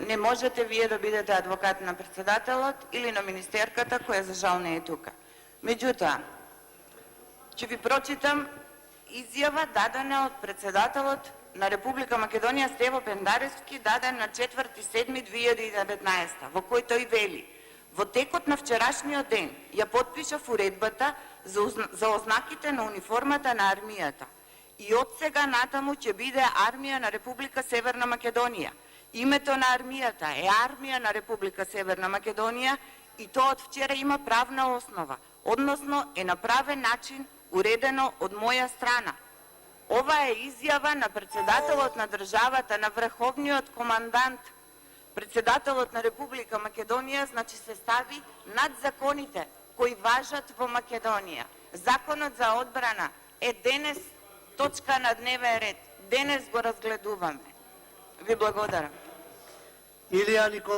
не можете вие да бидете адвокат на председателот или на министерката, која за жал не е тука. Меѓутоа, ќе ви прочитам изјава дадена од председателот на Република Македонија Стево Пендаревски, даден на 4.7.2019, во кој тој вели: во текот на вчерашниот ден ја потпишав уредбата за ознаките на униформата на армијата и од сега натаму ќе биде армија на Република Северна Македонија. Името на армијата е Армија на Република Северна Македонија и тоа од вчера има правна основа, односно е на правен начин уредено од моја страна. Ова е изјава на председателот на државата, на врховниот командант. Председателот на Република Македонија, значи, се стави над законите кои важат во Македонија. Законот за одбрана е денес точка на дневен ред. Денес го разгледуваме. Ви благодарам. Илија Никола